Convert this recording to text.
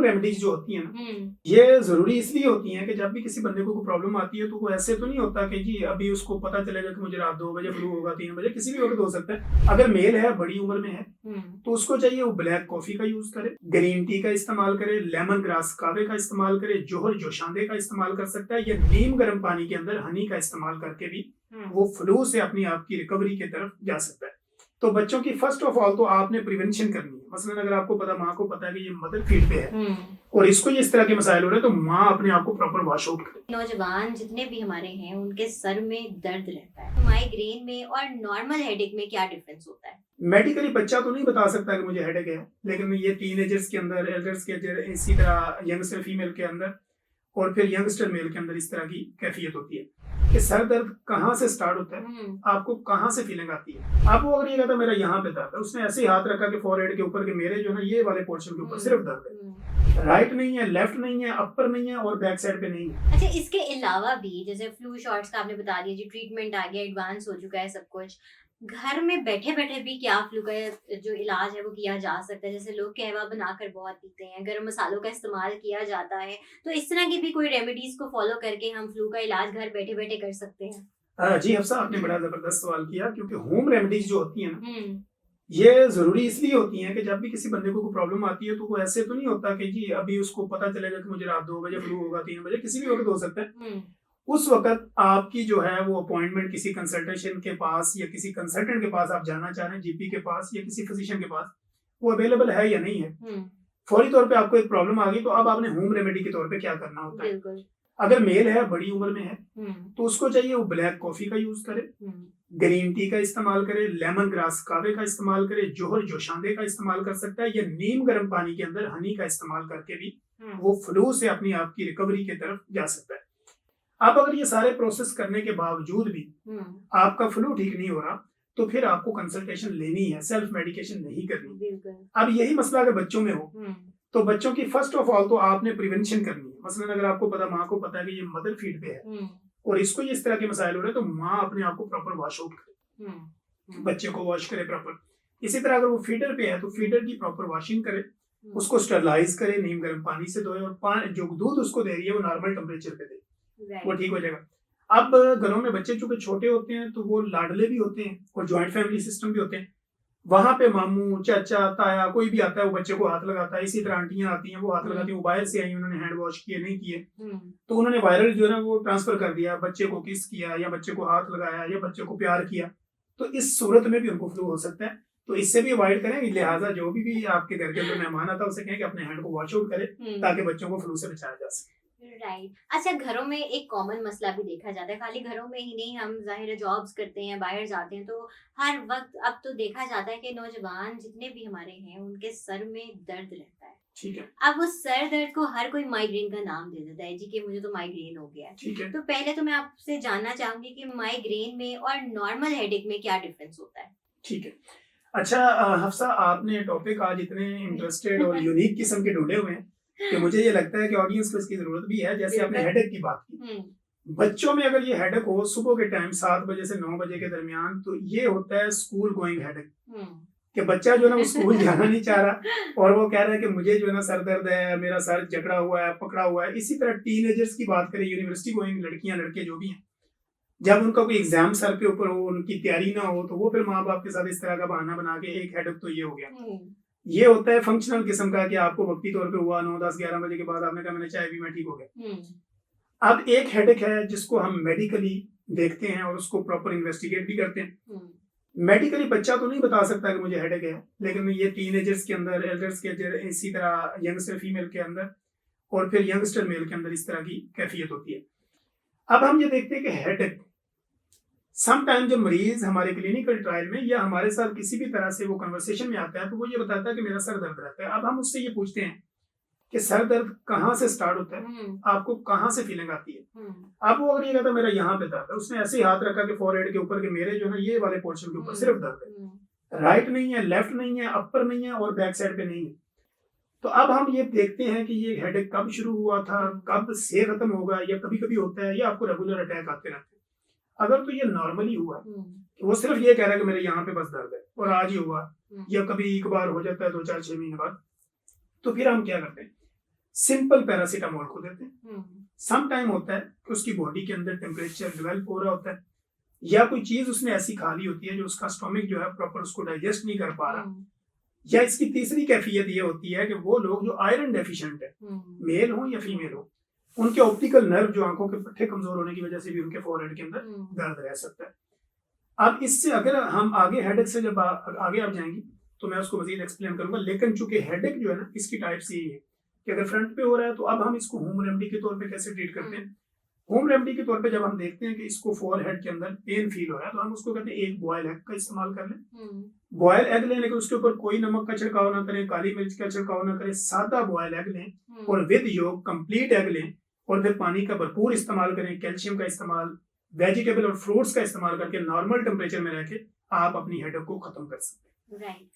Home remedies जो होती हैं ना, ये जरूरी इसलिए होती हैं कि जब भी किसी बंदे को कोई प्रॉब्लम आती है तो वो ऐसे तो नहीं होता कि जी अभी उसको पता चलेगा कि मुझे रात 2 बजे फ्लू होगा, 3 बजे, किसी भी वक्त हो सकता है। अगर मेल है, बड़ी उम्र में है, तो उसको चाहिए वो ब्लैक कॉफी का यूज करे, ग्रीन टी का इस्तेमाल करे, लेमन ग्रास कावे का इस्तेमाल करे, जोहर जोशांदे का इस्तेमाल कर सकता है, या नीम गर्म पानी के अंदर हनी का इस्तेमाल करके भी वो फ्लू से अपनी आपकी रिकवरी की तरफ जा सकता है। तो बच्चों की फर्स्ट ऑफ ऑल तो आपने प्रिवेंशन करनी है। मसलन अगर आपको पता, माँ को पता है कि ये मदर फीड पे है और इसको ये इस तरह के मसाइल हो रहे हैं, तो माँ अपने आप को प्रॉपर वॉश आउट करे। नौजवान जितने भी हमारे हैं उनके सर में दर्द रहता है, माइग्रेन में और नॉर्मल हेडेक में क्या डिफरेंस होता है? मेडिकली बच्चा तो नहीं बता सकता कि मुझे हेडेक है, लेकिन ये टीनेजर्स के अंदर, एल्डर्स के अंदर, इसी तरह यंगस्टर फीमेल के अंदर और फिर यंगस्टर मेल के अंदर इस तरह की कैफियत होती है कि सर दर्द कहाँ से स्टार्ट होता है, आपको कहाँ से फीलिंग आती है। आपको अगर ये कहता मेरा यहाँ पे दर्द है, उसने ऐसे ही हाथ रखा कि फॉरहेड के ऊपर, कि मेरे जो है ये वाले पोर्शन के ऊपर सिर्फ दर्द है, राइट नहीं है, लेफ्ट नहीं है, अपर नहीं है और बैक साइड पे नहीं है। अच्छा, इसके अलावा भी जैसे फ्लू शॉट्स का आपने बता दिया, जी ट्रीटमेंट आ गया, एडवांस हो चुका है सब कुछ, घर में बैठे बैठे भी क्या फ्लू का जो इलाज है वो किया जा सकता है? जैसे लोग कहवा बनाकर बहुत पीते हैं, गर्म मसालों का इस्तेमाल किया जाता है, तो इस तरह की भी कोई रेमेडीज को फॉलो करके हम फ्लू का इलाज घर बैठे बैठे कर सकते हैं? जी हफ्सा, आपने बड़ा जबरदस्त सवाल किया, क्योंकि होम रेमेडीज जो होती है ना, ये जरूरी इसलिए होती हैं कि जब भी किसी बंदे को कोई प्रॉब्लम आती है तो वो ऐसे तो नहीं होता कि जी अभी उसको पता चलेगा कि मुझे रात 2 बजे फ्लू होगा, 3 बजे, किसी भी वक्त हो सकता है। उस वक्त आपकी जो है वो अपॉइंटमेंट किसी कंसल्टेशन के पास या किसी कंसल्टेंट के पास आप जाना चाह रहे हैं, जीपी के पास या किसी फिजिशियन के पास, वो अवेलेबल है या नहीं है। फौरी तौर पे आपको एक प्रॉब्लम आ गई तो अब आपने होम रेमेडी के तौर पे क्या करना होता है। अगर मेल है, बड़ी उम्र में है, तो उसको चाहिए वो ब्लैक कॉफी का यूज करे, ग्रीन टी का इस्तेमाल करे, लेमन ग्रास कावे का इस्तेमाल करे, जोहर जोशांदे का इस्तेमाल कर सकता है, या नीम गर्म पानी के अंदर हनी का इस्तेमाल करके भी वो फ्लू से अपनी आपकी रिकवरी की तरफ जा सकता है। अब अगर ये सारे प्रोसेस करने के बावजूद भी आपका फ्लू ठीक नहीं हो रहा, तो फिर आपको कंसल्टेशन लेनी है, सेल्फ मेडिकेशन नहीं करनी। अब यही मसला अगर बच्चों में हो, तो बच्चों की फर्स्ट ऑफ ऑल तो आपने प्रिवेंशन करनी है। मसलन अगर आपको पता, माँ को पता है कि ये मदर फीड पे है और इसको ये इस तरह के मसाइल हो रहे हैं, तो माँ अपने आप को प्रॉपर वॉश आउट करे, बच्चे को वॉश करे प्रॉपर। इसी तरह अगर वो फीडर पे है तो फीडर की प्रॉपर वॉशिंग करे, उसको स्टरलाइज करे, नीम गर्म पानी से धोए, और जो दूध उसको दे रही है वो नॉर्मल टेम्परेचर पे दे, वो ठीक हो जाएगा। अब घरों में बच्चे चूंकि छोटे होते हैं तो वो लाडले भी होते हैं और ज्वाइंट फैमिली सिस्टम भी होते हैं। वहां पे मामू, चाचा, ताया, कोई भी आता है वो बच्चे को हाथ लगाता है। इसी तरह आंटियां आती हैं, वो हाथ लगाती हैं, वो बाहर से आई, उन्होंने हैंड वॉश किए नहीं किए, तो उन्होंने वायरल जो है ना वो ट्रांसफर कर दिया, बच्चे को किस किया या बच्चे को हाथ लगाया या बच्चे को प्यार किया, तो इस सूरत में भी उनको फ्लू हो सकता है। तो इससे भी अवॉइड करें। लिहाजा जो भी आपके घर के अंदर मेहमान आता है उसे कहें कि अपने हैंड को वॉश आउट करे, ताकि बच्चों को फ्लू से बचाया जा सके। राइट। अच्छा, घरों में एक कॉमन मसला भी देखा जाता है, खाली घरों में ही नहीं, हम जाहिर जॉब्स करते हैं, बाहर जाते हैं, तो हर वक्त अब तो देखा जाता है कि नौजवान जितने भी हमारे हैं उनके सर में दर्द रहता है। ठीक है। अब वो सर दर्द को हर कोई माइग्रेन का नाम दे देता है, जी कि मुझे तो माइग्रेन हो गया है। ठीक है। तो पहले तो मैं आपसे जानना चाहूंगी कि माइग्रेन में और नॉर्मल हेडेक में क्या डिफरेंस होता है? ठीक है। अच्छा हफ्सा, आपने टॉपिक आज इतने इंटरेस्टेड और यूनिक किस्म के ढूंढे हुए हैं कि मुझे ये लगता है कि ऑडियंस को इसकी जरूरत भी है। जैसे आपने हेडेक की बात की, बच्चों में अगर ये हेडेक हो सुबह के टाइम 7 बजे से 9 बजे के दरमियान, तो ये होता है स्कूल गोइंग हेडेक, कि बच्चा जो है ना वो स्कूल जाना नहीं चाह रहा और वो कह रहा है कि मुझे जो है ना सर दर्द है, मेरा सर जकड़ा हुआ है, पकड़ा हुआ है। इसी तरह टीनेजर्स की बात करें, यूनिवर्सिटी गोइंग लड़कियां लड़के जो भी हैं, जब उनका कोई एग्जाम सर के ऊपर हो, उनकी तैयारी ना हो, तो वो फिर माँ बाप के साथ इस तरह का बहाना बना के एक हेडेक तो ये हो गया। ये होता है फंक्शनल किस्म का, कि आपको वक्ती तौर पे हुआ 9, 10, 11 बजे के बाद, आपने कहा मैंने चाय भी, मैं ठीक हो गया। अब एक हेडेक है जिसको हम मेडिकली देखते हैं और उसको प्रॉपर इन्वेस्टिगेट भी करते हैं। मेडिकली बच्चा तो नहीं बता सकता कि मुझे हेडेक है, लेकिन ये टीनेजर्स के अंदर, एल्डर्स के अंदर, इसी तरह यंगस्टर फीमेल के अंदर और फिर यंगस्टर मेल के अंदर इस तरह की कैफियत होती है। अब हम ये देखते हैं कि हेडेक समटाइम जब मरीज हमारे क्लिनिकल ट्रायल में या हमारे साथ किसी भी तरह से वो कन्वर्सेशन में आता है, तो वो ये बताता है कि मेरा सर दर्द रहता है। अब हम उससे ये पूछते हैं कि सर दर्द कहाँ से स्टार्ट होता है, आपको कहाँ से फीलिंग आती है। अब वो अगर ये कहता मेरा यहाँ पे दर्द है, उसने ऐसे ही हाथ रखा कि फॉरहेड के ऊपर, कि मेरे जो है ना ये वाले पोर्शन के ऊपर सिर्फ दर्द है, राइट नहीं है, लेफ्ट नहीं है, अपर नहीं है और बैक साइड पे नहीं है। तो अब हम ये देखते हैं कि ये हेडेक कब शुरू हुआ था, कब से खत्म होगा, या कभी कभी होता है या आपको रेगुलर अटैक आते रहते हैं। अगर तो ये नॉर्मली हुआ, वो सिर्फ ये कह रहा है कि मेरे यहाँ पे बस दर्द है और आज ही हुआ, या कभी एक बार हो जाता है 2, 4, 6 महीने बाद, तो फिर हम क्या करते हैं, सिंपल पैरासीटामोल को देते हैं। सम टाइम होता है कि उसकी बॉडी के अंदर टेम्परेचर डेवलप हो रहा होता है, या कोई चीज उसने ऐसी खा ली होती है जो उसका स्टोमिक जो है प्रॉपर उसको डाइजेस्ट नहीं कर पा रहा, या इसकी तीसरी कैफियत ये होती है कि वो लोग जो आयरन डेफिशिएंट है, मेल हो या फीमेल हो, उनके ऑप्टिकल नर्व जो आंखों के पट्टे कमजोर होने की वजह से भी उनके फोरहेड के अंदर दर्द रह सकता है। अब इससे अगर हम आगे हेडेक से जब आगे आप जाएंगी तो मैं उसको मजीद एक्सप्लेन करूंगा, लेकिन चूंकि हेडेक जो है ना इसकी टाइप्स यही है कि अगर फ्रंट पे हो रहा है तो अब हम इसको होम रेमेडी के तौर पे कैसे ट्रीट करते हैं। होम रेमेडी के तौर पे जब हम देखते हैं कि इसको फोरहेड के अंदर पेन फील हो रहा है तो हम उसको कहते हैं एक बॉयल एग का इस्तेमाल कर लें। बॉयल एग लें, लेकिन उसके ऊपर कोई नमक का छिड़काव ना करें, काली मिर्च का छिड़काव ना करें, सादा बॉयल एग लें और विद योग कंप्लीट एग लें और फिर पानी का भरपूर इस्तेमाल करें, कैल्शियम का इस्तेमाल, वेजिटेबल और फ्रूट्स का इस्तेमाल करके नॉर्मल टेम्परेचर में रह के आप अपनी हेडेक को खत्म कर सकते हैं। राइट।